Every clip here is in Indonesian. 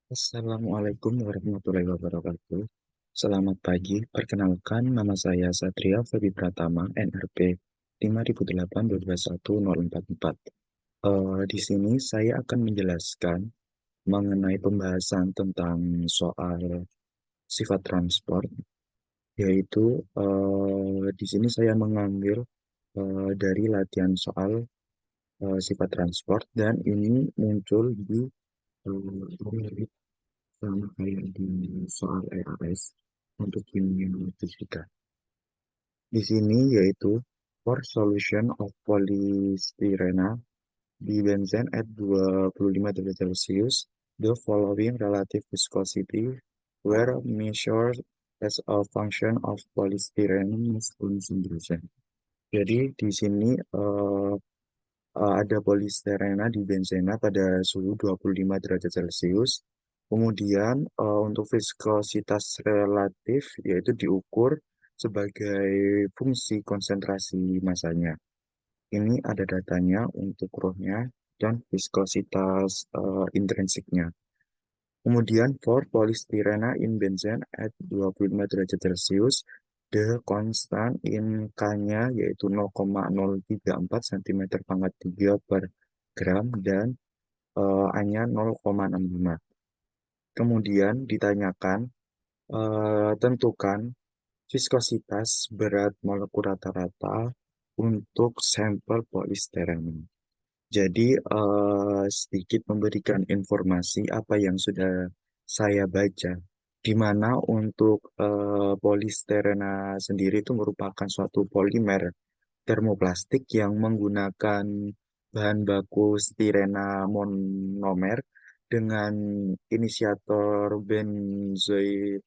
Assalamualaikum warahmatullahi wabarakatuh. Selamat pagi, perkenalkan nama saya Satria Febi Pratama, NRP 508221044. Di sini saya akan menjelaskan mengenai pembahasan tentang soal sifat transport, yaitu di sini saya mengambil dari latihan soal sifat transport dan ini muncul di uh, sama kayak di soal EAS untuk kimia fisika. Di sini yaitu for solution of polystyrene di benzen at 25 derajat Celcius, the following relative viscosity were measured as a function of polystyrene mass concentration. Jadi di sini ada polisterena di benzena pada suhu 25 derajat Celcius. Kemudian untuk viskositas relatif yaitu diukur sebagai fungsi konsentrasi masanya. Ini ada datanya untuk rohnya dan viskositas intrinsiknya. Kemudian for polystyrene in benzene at 25 derajat Celcius, the constant in K-nya yaitu 0,034 cm pangkat 3 per gram dan A-nya 0,65. Kemudian ditanyakan, tentukan viskositas berat molekul rata-rata untuk sampel polystyrene. Jadi, sedikit memberikan informasi apa yang sudah saya baca, di mana untuk polisterena sendiri itu merupakan suatu polimer termoplastik yang menggunakan bahan baku stirena monomer dengan inisiator benzoil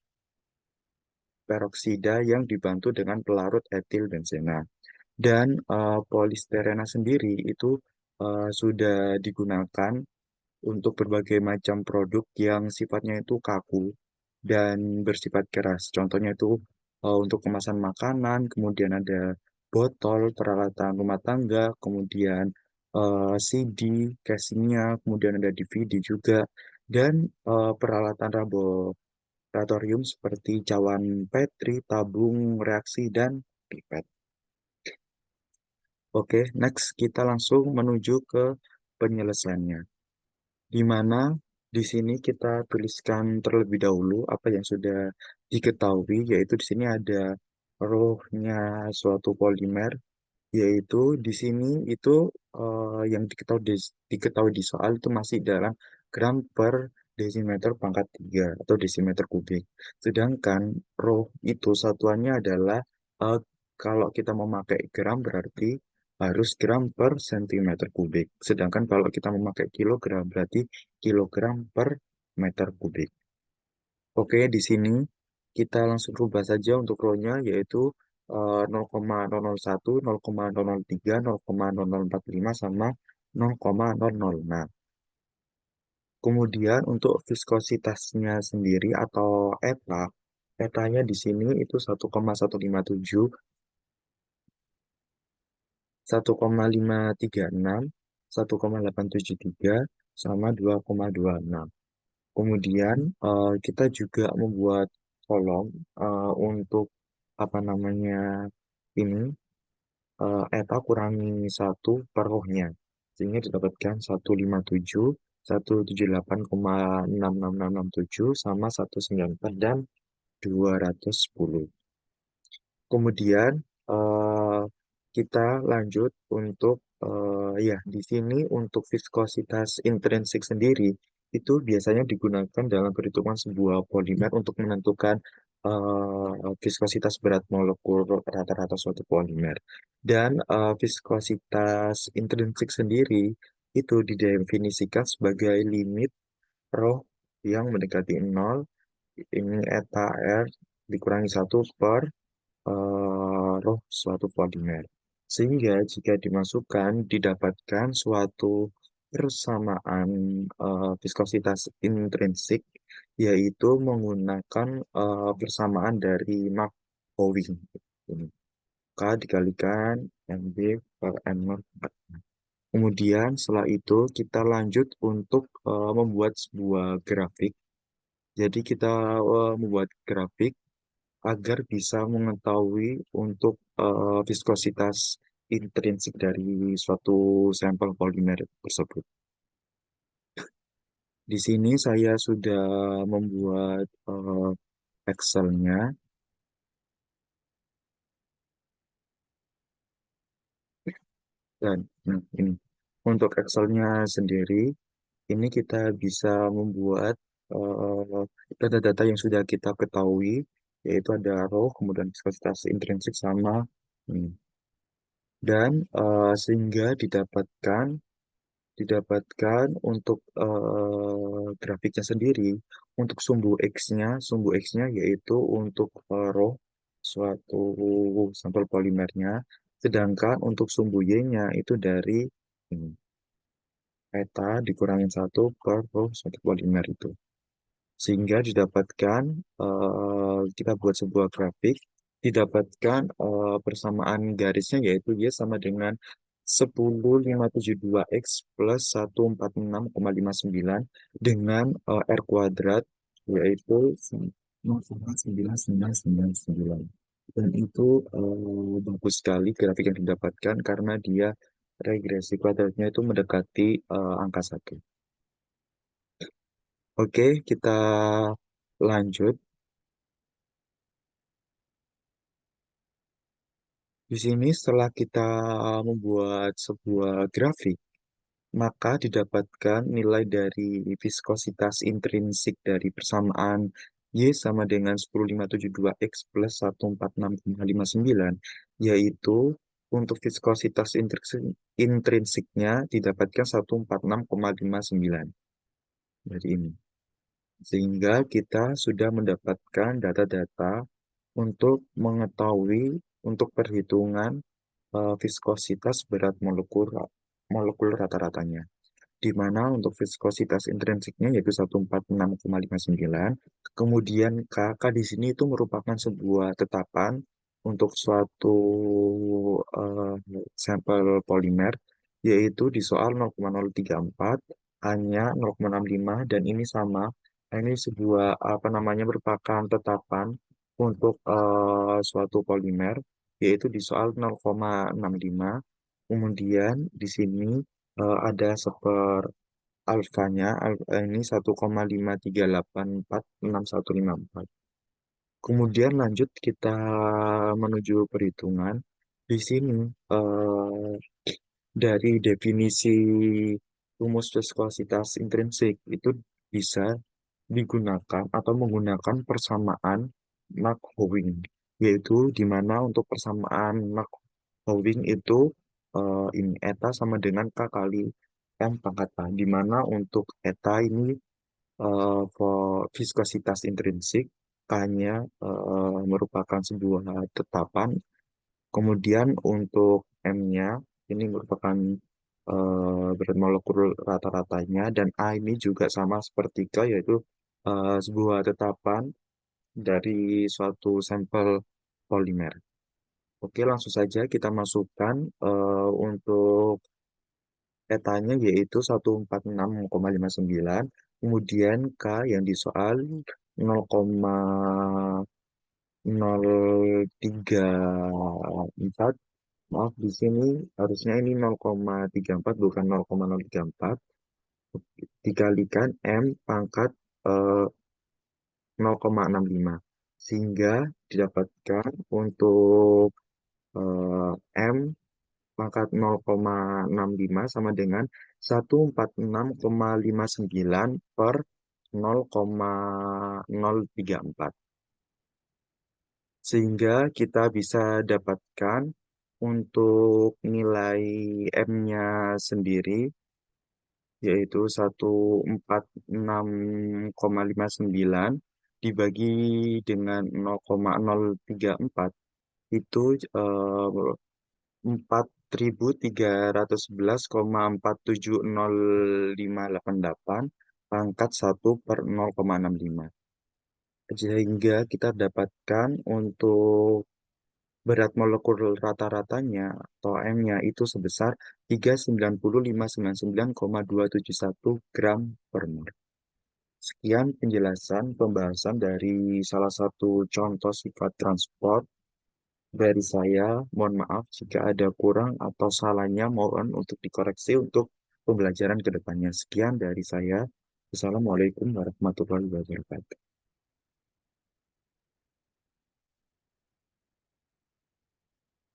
peroksida yang dibantu dengan pelarut etil benzena. Dan polisterena sendiri itu sudah digunakan untuk berbagai macam produk yang sifatnya itu kaku dan bersifat keras. Contohnya itu untuk kemasan makanan, kemudian ada botol, peralatan rumah tangga, kemudian CD, casingnya, kemudian ada DVD juga, dan peralatan laboratorium seperti cawan Petri, tabung reaksi, dan pipet. Oke, next kita langsung menuju ke penyelesaiannya. Di mana di sini kita tuliskan terlebih dahulu apa yang sudah diketahui, yaitu di sini ada rohnya suatu polimer, yaitu di sini itu yang diketahui di soal itu masih dalam gram per desimeter pangkat 3 atau desimeter kubik. Sedangkan roh itu satuannya adalah eh, kalau kita memakai gram berarti harus gram per sentimeter kubik. Sedangkan kalau kita memakai kilogram berarti kilogram per meter kubik. Oke, di sini kita langsung rubah saja untuk row-nya yaitu 0,001, 0,003, 0,0045 sama 0,006. Kemudian untuk viskositasnya sendiri atau eta, etanya di sini itu 1,157, 1,536, 1,873, sama 2,26. Kemudian kita juga membuat kolom untuk apa namanya ini eta kurangi satu per rohnya sehingga didapatkan 157, 178,66667 sama 194 dan 210. Kemudian eh, kita lanjut untuk ya di sini untuk viskositas intrinsik sendiri itu biasanya digunakan dalam perhitungan sebuah polimer untuk menentukan viskositas berat molekul rata-rata suatu polimer. Dan viskositas intrinsik sendiri itu didefinisikan sebagai limit rho yang mendekati nol, ini eta R dikurangi satu per roh suatu polimer. Sehingga jika dimasukkan, didapatkan suatu persamaan viskositas intrinsik, yaitu menggunakan persamaan dari Mark-Owing. Ini. K dikalikan MB per M0. Kemudian setelah itu kita lanjut untuk membuat sebuah grafik Jadi kita membuat grafik agar bisa mengetahui untuk viskositas intrinsik dari suatu sampel polimer tersebut. Di sini saya sudah membuat Excel-nya dan nah, ini untuk Excel-nya sendiri ini kita bisa membuat eh, data-data yang sudah kita ketahui, yaitu ada row, kemudian viskositas intrinsik sama ini. Dan sehingga didapatkan untuk grafiknya sendiri, untuk sumbu X-nya yaitu untuk row suatu sampel polimernya, sedangkan untuk sumbu Y-nya itu dari ini, eta dikurangin satu per row suatu polimer itu. Sehingga didapatkan, kita buat sebuah grafik, didapatkan persamaan garisnya yaitu Y sama dengan 10,572 X plus 146,59 dengan R kuadrat yaitu 0,99999. Dan itu bagus sekali grafik yang didapatkan karena dia regresi kuadratnya itu mendekati angka satu. Oke, kita lanjut. Di sini setelah kita membuat sebuah grafik, maka didapatkan nilai dari viskositas intrinsik dari persamaan Y sama dengan 10,572 X plus 146,59, yaitu untuk viskositas intrinsiknya didapatkan 146,59 dari ini. Sehingga kita sudah mendapatkan data-data untuk mengetahui untuk perhitungan viskositas berat molekul rata-ratanya, di mana untuk viskositas intrinsiknya yaitu 146,59. Kemudian KK di sini itu merupakan sebuah tetapan untuk suatu sampel polimer, yaitu di soal 0,034, hanya 0,65, dan ini sama. Ini sebuah apa namanya merupakan tetapan untuk suatu polimer, yaitu di soal 0,65. Kemudian di sini ada alfanya, ini 1,53846,154. Kemudian lanjut kita menuju perhitungan. Di sini eh, dari definisi rumus viskositas intrinsik itu bisa digunakan atau menggunakan persamaan Markov-Howing, yaitu di mana untuk persamaan Markov-Howing itu ini eta sama dengan K kali M pangkat A, di mana untuk eta ini viskositas intrinsik, K-nya merupakan sebuah tetapan. Kemudian untuk M-nya ini merupakan berat molekul rata-ratanya, dan A ini juga sama seperti K, yaitu sebuah tetapan dari suatu sampel polimer. Oke, langsung saja kita masukkan untuk petanya yaitu 146,59, kemudian K yang di soal 0,034. Maaf, di sini harusnya ini 0,34 bukan 0,034. Dikalikan M pangkat eh, 0,65. Sehingga didapatkan untuk eh, M pangkat 0,65 sama dengan 146,59 per 0,034. Sehingga kita bisa dapatkan untuk nilai M-nya sendiri yaitu 146,59 dibagi dengan 0,034 itu 4.311,470588 pangkat 1 per 0,65. Sehingga kita dapatkan untuk berat molekul rata-ratanya atau M-nya itu sebesar 390.599,271 gram per mol. Sekian penjelasan pembahasan dari salah satu contoh sifat transport dari saya. Mohon maaf jika ada kurang atau salahnya, mohon untuk dikoreksi untuk pembelajaran ke depannya. Sekian dari saya. Wassalamualaikum warahmatullahi wabarakatuh.